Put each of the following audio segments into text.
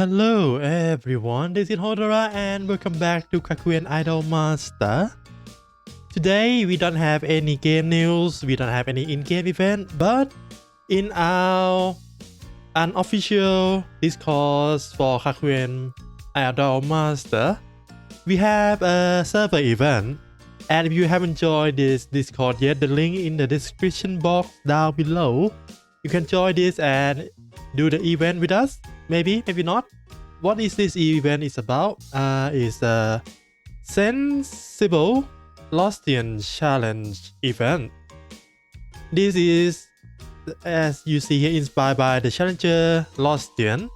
Hello everyone, this is Hodora and welcome back to Kakuen Idol Master. Today we don't have any game news, we don't have any in-game event, but in our unofficial discourse for Kakuen Idol Master, we have a server event. And if you haven't joined this Discord yet, the link in the description box down below. You can join this and do the event with us. Maybe not. What is this event is about? Is a SENSE-IBLE Lostrian challenge event. This is, as you see here, inspired by the challenger Lostrian.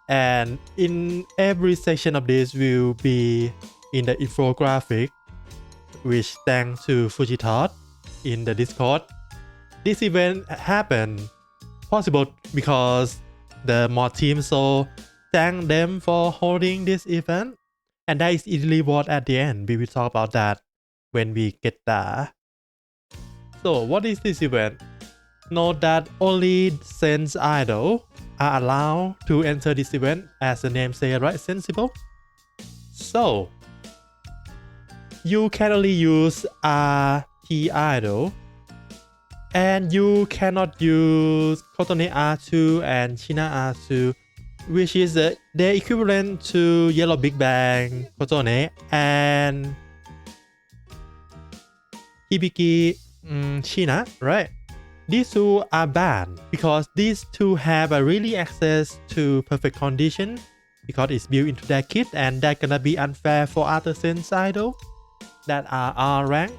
And in every section of this will be in the infographic, which thanks to Fujitot in the Discord. This event happened possible because the mod team, so thank them for holding this event, and that is the reward at the end. We will talk about that when we get there. So what is this event? Note that only SENSE-IBLE are allowed to enter this event, as the name says, right? SENSE-IBLE. So you can only use RT idol, and you cannot use Kotone R2 and China R2, which is the equivalent to Yellow Big Bang Kotone and Hibiki China, right? These two are banned because these two have a really access to perfect condition because it's built into their kit, and that's gonna be unfair for other Sense idol that are R rank.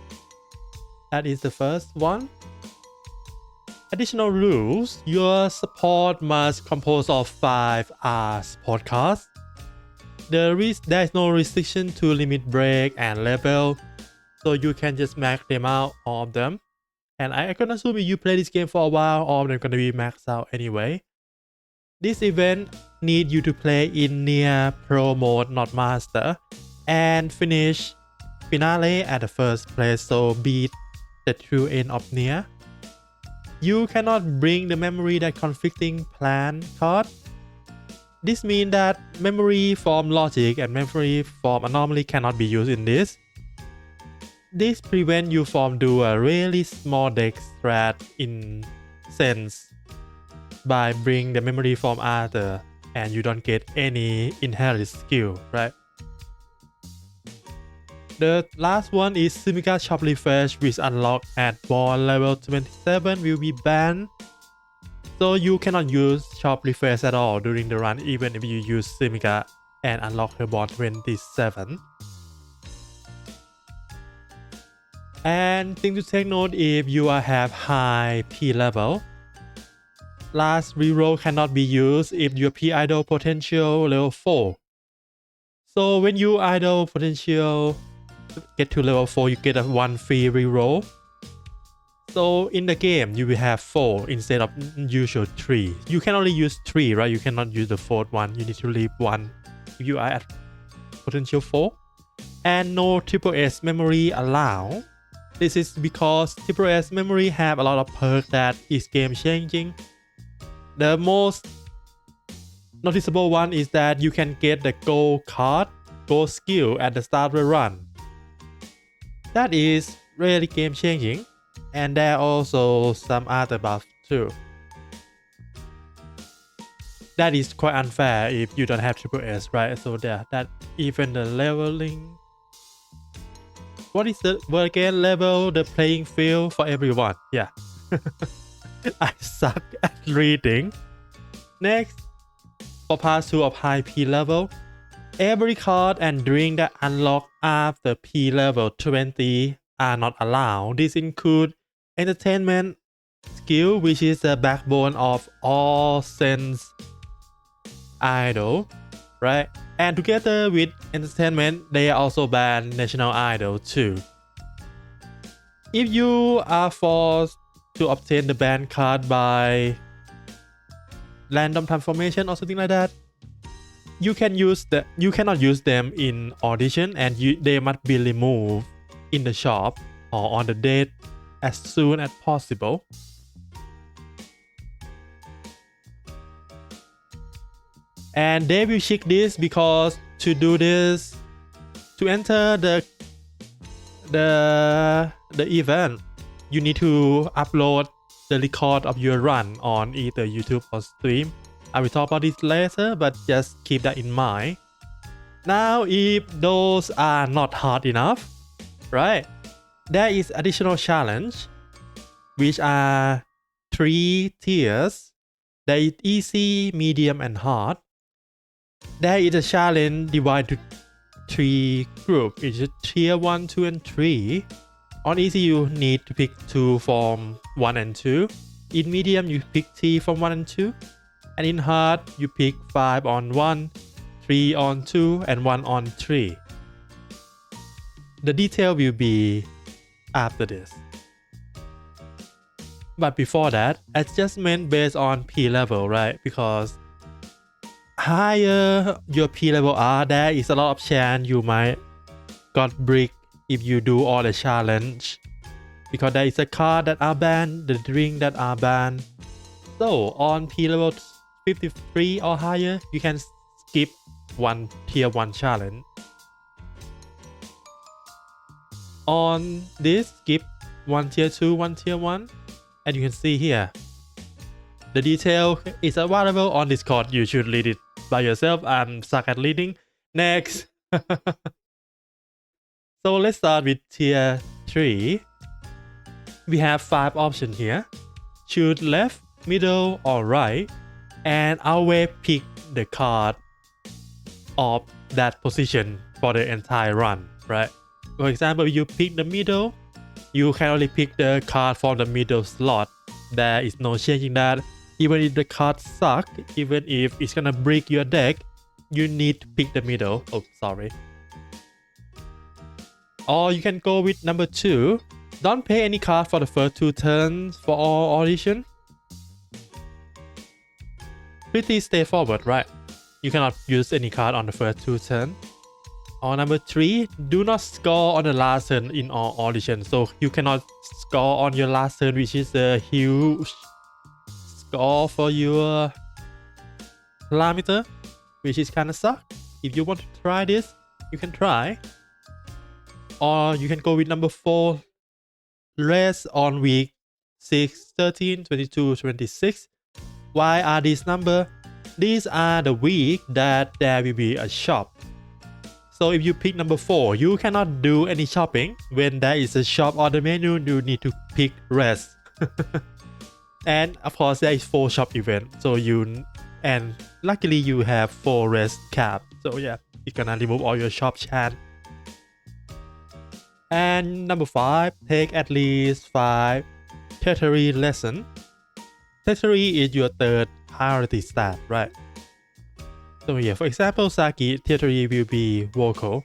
That is the first one. Additional rules: your support must compose of 5 R support cards. There is no restriction to limit break and level, so you can just max them out, all of them. And I can assume if you play this game for a while, all of them gonna be maxed out anyway. This event need you to play in near pro mode, not master, and finish finale at the first place, so beat the true end of near. You cannot bring the memory that conflicting plan card. This means that memory from logic and memory from anomaly cannot be used in this. This prevents you from do a really small deck strat in sense by bring the memory from other, and you don't get any inherent skill, right? The last one is Sumika Shop Refresh, which unlocked at ball level 27 will be banned. So you cannot use Shop Refresh at all during the run, even if you use Sumika and unlock her ball 27. And thing to take note, if you have high P level, last reroll cannot be used if your P idol potential level 4. So when you idol potential get to level 4, you get a 1 free reroll. So in the game you will have 4 instead of usual 3. You can only use 3, right? You cannot use the 4th one. You need to leave 1 if you are at potential 4. And no triple S memory allowed. This is because triple S memory have a lot of perks that is game changing. The most noticeable one is that you can get the gold card, gold skill at the start of the run. That is really game changing, and there are also some other buffs too. That is quite unfair if you don't have triple S, right? So that even the leveling. What is the word again? Level the playing field for everyone. Yeah. I suck at reading. Next, for part 2 of high P level, every card and drink that unlock after P level 20 are not allowed. This includes entertainment skill, which is the backbone of all Sense idol, right? And together with entertainment, they also ban national idol too. If you are forced to obtain the ban card by random transformation or something like that, you cannot use them in audition, and they must be removed in the shop or on the date as soon as possible. And they will check this because to do this, to enter the event, you need to upload the record of your run on either YouTube or stream. I will talk about this later, but just keep that in mind. Now, if those are not hard enough, right, there is additional challenge, which are 3 tiers. There is easy, medium, and hard. There is a challenge divided to 3 groups. It's tier 1, 2, and 3. On easy, you need to pick 2 from 1 and 2. In medium, you pick 3 from 1 and 2. And in hard, you pick 5 on 1, 3 on 2, and 1 on 3. The detail will be after this. But before that, adjustment based on P level, right? Because higher your P level are, there is a lot of chance you might got brick if you do all the challenge. Because there is a card that are banned, the drink that are banned. So on P level 53 or higher, you can skip one tier 1 challenge. On this, skip 1 tier 2, 1 tier 1. And you can see here, the detail is available on Discord. You should read it by yourself. I'm stuck at reading. Next. So let's start with tier 3. We have 5 options here. Choose left, middle, or right. And always pick the card of that position for the entire run, right? For example, if you pick the middle, you can only pick the card from the middle slot. There is no changing that. Even if the cards suck, even if it's gonna break your deck, you need to pick the middle. Oh, sorry. Or you can go with number 2. Don't pay any card for the first 2 turns for all audition. Pretty straightforward, right? You cannot use any card on the first 2 turns. Or number 3, do not score on the last turn in all auditions. So you cannot score on your last turn, which is a huge score for your parameter, which is kinda suck. If you want to try this, you can try. Or you can go with number 4, rest on week 6, 13, 22, 26. Why are these numbers? These are the week that there will be a shop. So if you pick number 4, you cannot do any shopping. When there is a shop on the menu, you need to pick rest. And of course, there is 4 shop events. So and luckily you have 4 rest cap. So yeah, it's gonna remove all your shop chance. And number 5, take at least 5 tertiary lesson. Tertiary is your 3rd priority stat, right? So yeah, for example, Saki tertiary will be vocal.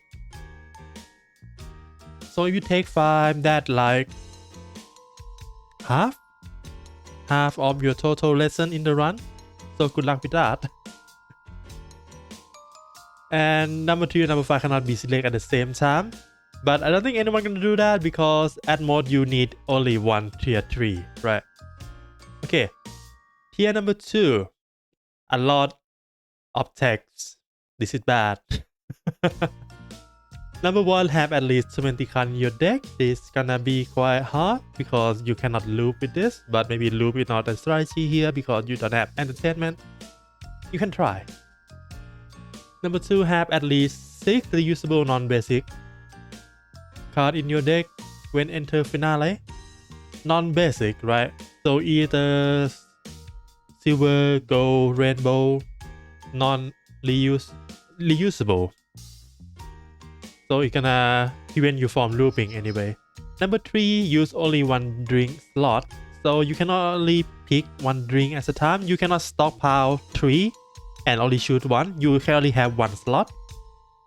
So if you take 5, that like half of your total lesson in the run. So good luck with that. And number 2 and number 5 cannot be selected at the same time. But I don't think anyone can do that because at most you need only 1 tier 3, right? Okay, tier number 2, a lot of text. This is bad. Number 1, have at least 20 cards in your deck. This is gonna be quite hard because you cannot loop with this, but maybe loop is not a strategy here because you don't have entertainment. You can try. Number 2, have at least 6 reusable non-basic card in your deck when enter finale. Non-basic, right? So either silver, gold, rainbow, non-reusable. So it's gonna prevent you from looping anyway. Number 3, use only 1 drink slot. So you can only pick 1 drink at a time. You cannot stockpile 3 and only shoot 1. You can only have 1 slot.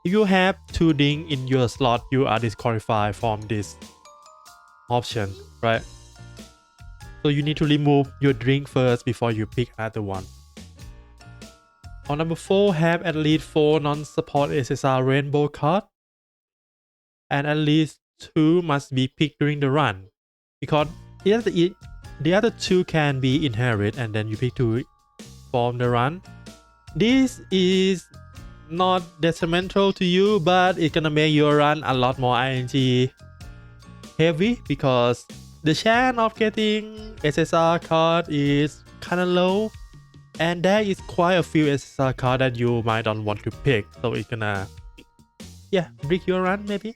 If you have 2 drinks in your slot, you are disqualified from this option, right? So you need to remove your drink first before you pick another one. On number 4, have at least 4 non-support SSR rainbow cards. And at least 2 must be picked during the run. Because the other 2 can be inherited and then you pick 2 from the run. This is not detrimental to you, but it's gonna make your run a lot more ING heavy because the chance of getting SSR card is kinda low, and there is quite a few SSR card that you might not want to pick, so it's gonna break your run maybe.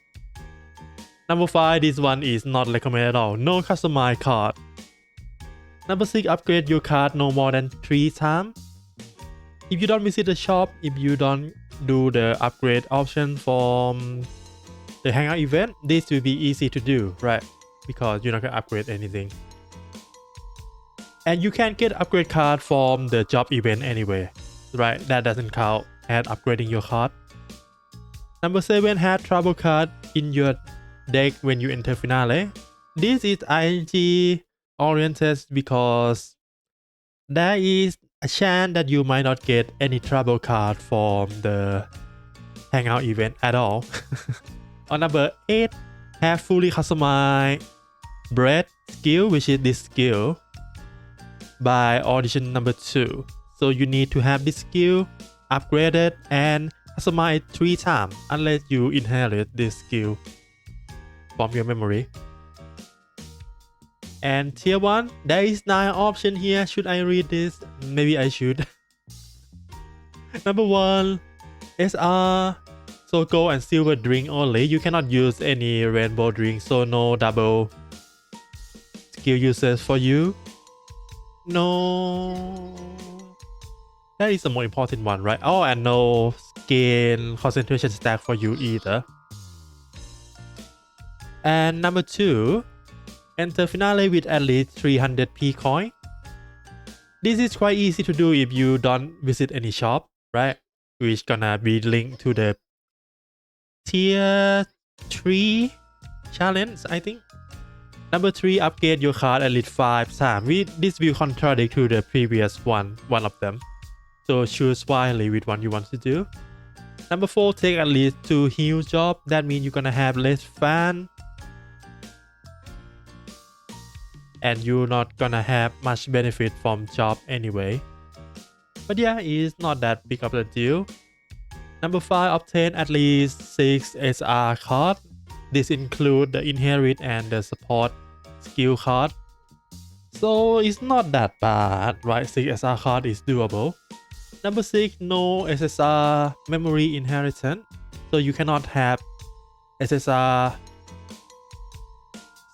Number 5, this one is not recommended at all. No customized card. Number 6, upgrade your card no more than 3 times. If you don't visit the shop, if you don't do the upgrade option from the hangout event, this will be easy to do, right? Because you're not gonna upgrade anything. And you can get upgrade card from the job event anyway, right? That doesn't count as upgrading your card. Number 7, have trouble card in your deck when you enter finale. This is ING oriented because there is a chance that you might not get any trouble card from the hangout event at all. On number 8, have fully customized bread skill, which is this skill by audition number 2. So you need to have this skill upgraded and customized 3 times unless you inherit this skill from your memory. And tier 1, there is 9 options here. Should I read this? Maybe I should. Number 1, SR. So gold and silver drink only. You cannot use any rainbow drink, so no double skill uses for you. No. That is the more important one, right? Oh, and no gain concentration stack for you either. And number 2, enter finale with at least 300p coin. This is quite easy to do if you don't visit any shop, right? Which gonna be linked to the tier 3 challenge, I think. Number 3, upgrade your card at least 5 times. This will contradict to the previous one of them. So choose wisely which one you want to do. Number 4, take at least 2 heal jobs. That means you're gonna have less fan. And you're not gonna have much benefit from job anyway. But yeah, it's not that big of a deal. Number 5, obtain at least 6 SR cards. This includes the inherit and the support skill card. So it's not that bad, right? 6 SR card is doable. Number 6, no SSR memory inheritance. So you cannot have SSR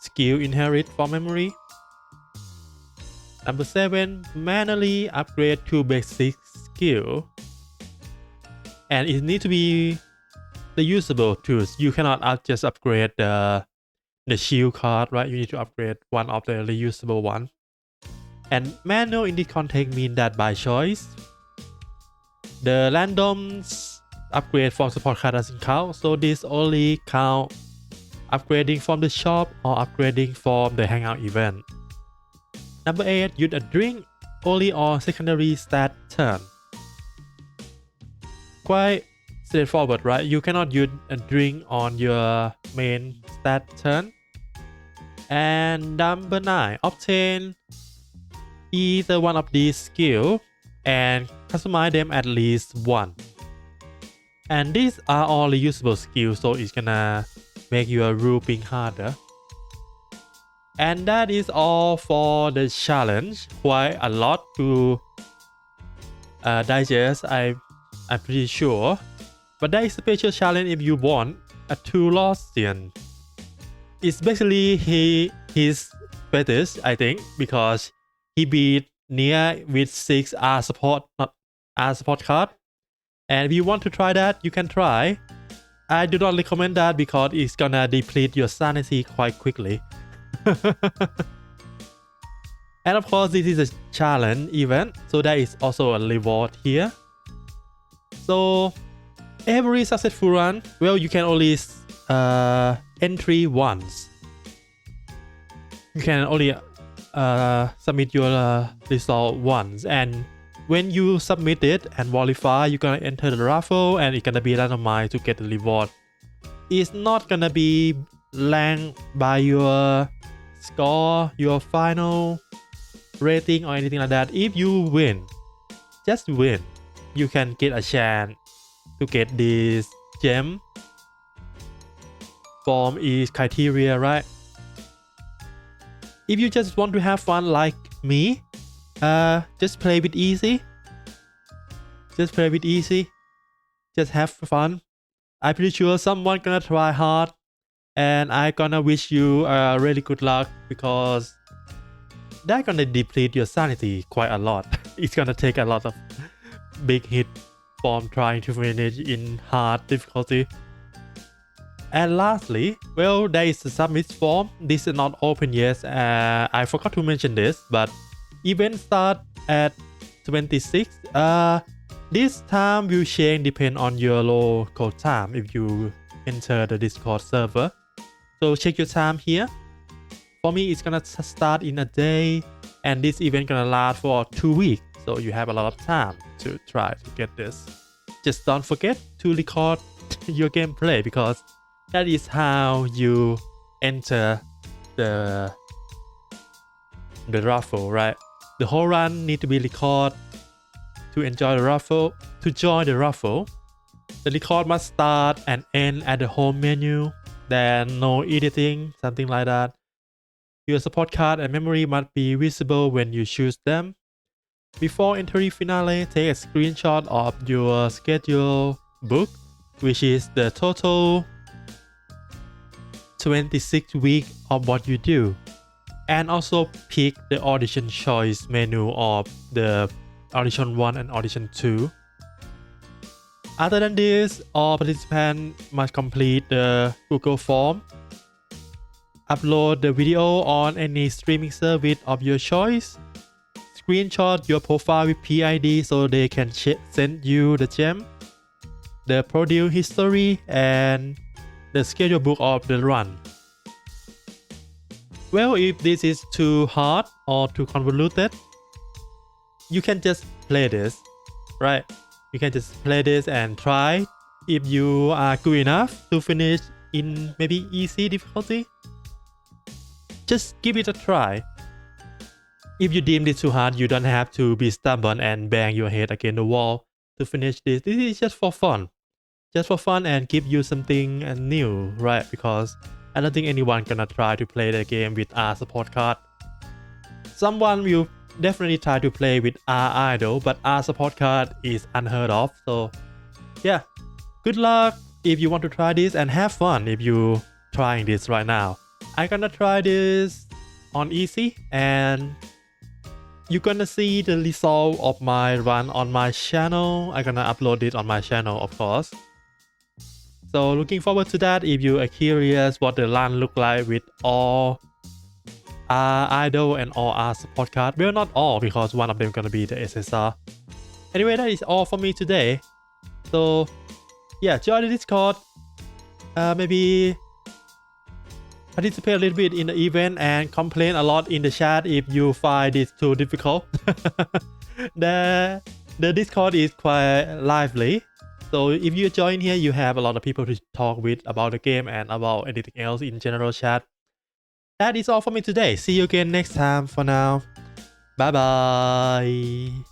skill inherit from memory. Number 7, manually upgrade to basic skill. And it needs to be the usable tools. You cannot just upgrade the shield card, right? You need to upgrade one of the reusable one. And manual in this context means that by choice. The random upgrade from support card doesn't count. So this only count upgrading from the shop or upgrading from the hangout event. Number 8, use a drink only on secondary stat turn. Quite straightforward, right? You cannot use a drink on your main stat turn. And number 9, obtain either one of these skills and customize them at least one. And these are all reusable skills, so it's gonna make your grouping harder. And that is all for the challenge. Quite a lot to digest, I'm pretty sure. But there is a special challenge if you want a 2 Lostrian. It's basically his fetish, I think, because he beat Nia with 6 R support card. And if you want to try that, you can try. I do not recommend that because it's gonna deplete your sanity quite quickly. And of course, this is a challenge event, so there is also a reward here. So every successful run, well, you can only entry once. You can only submit your result once, and when you submit it and verify, you're gonna enter the raffle and it's gonna be randomized to get the reward. It's not gonna be ranked by your score, your final rating or anything like that. If you win, just win, you can get a chance to get this gem from each criteria, right? If you just want to have fun like me, just play with easy. Just play with easy. Just have fun. I'm pretty sure someone gonna try hard, and I gonna wish you really good luck, because that gonna deplete your sanity quite a lot. It's gonna take a lot of big hit from trying to finish in hard difficulty. And lastly, well, there is a submit form. This is not open yet. I forgot to mention this, but event start at 26. This time will change depend on your local time if you enter the Discord server. So check your time here. For me, it's gonna start in a day, and this event gonna last for 2 weeks. So you have a lot of time to try to get this. Just don't forget to record your gameplay, because that is how you enter the raffle, right? The whole run need to be recorded to enjoy the raffle. To join the raffle, the record must start and end at the home menu. Then no editing, something like that. Your support card and memory must be visible when you choose them. Before entering finale, take a screenshot of your schedule book, which is the total 26 weeks of what you do. And also pick the audition choice menu of the audition 1 and audition 2. Other than this, all participants must complete the Google form. Upload the video on any streaming service of your choice. Screenshot your profile with PID so they can send you the gem, the produce history, and the schedule book of the run. Well, if this is too hard or too convoluted, you can just play this, right? You can just play this and try. If you are good enough to finish in maybe easy difficulty, just give it a try. If you deem this too hard, you don't have to be stubborn and bang your head against the wall to finish this. This is just for fun. Just for fun and give you something new, right? Because I don't think anyone gonna try to play the game with R support card. Someone will definitely try to play with R idle, but R support card is unheard of. So yeah, good luck if you want to try this, and have fun if you trying this right now. I'm gonna try this on easy, and you're gonna see the result of my run on my channel. I'm gonna upload it on my channel, of course. So looking forward to that. If you are curious what the run look like with all idle and all R support card, well, not all, because one of them gonna be the SSR. Anyway, that is all for me today. So yeah, join the Discord. Maybe participate a little bit in the event and complain a lot in the chat if you find it too difficult. The Discord is quite lively. So if you join here, you have a lot of people to talk with about the game and about anything else in general chat. That is all for me today. See you again next time. For now, bye bye.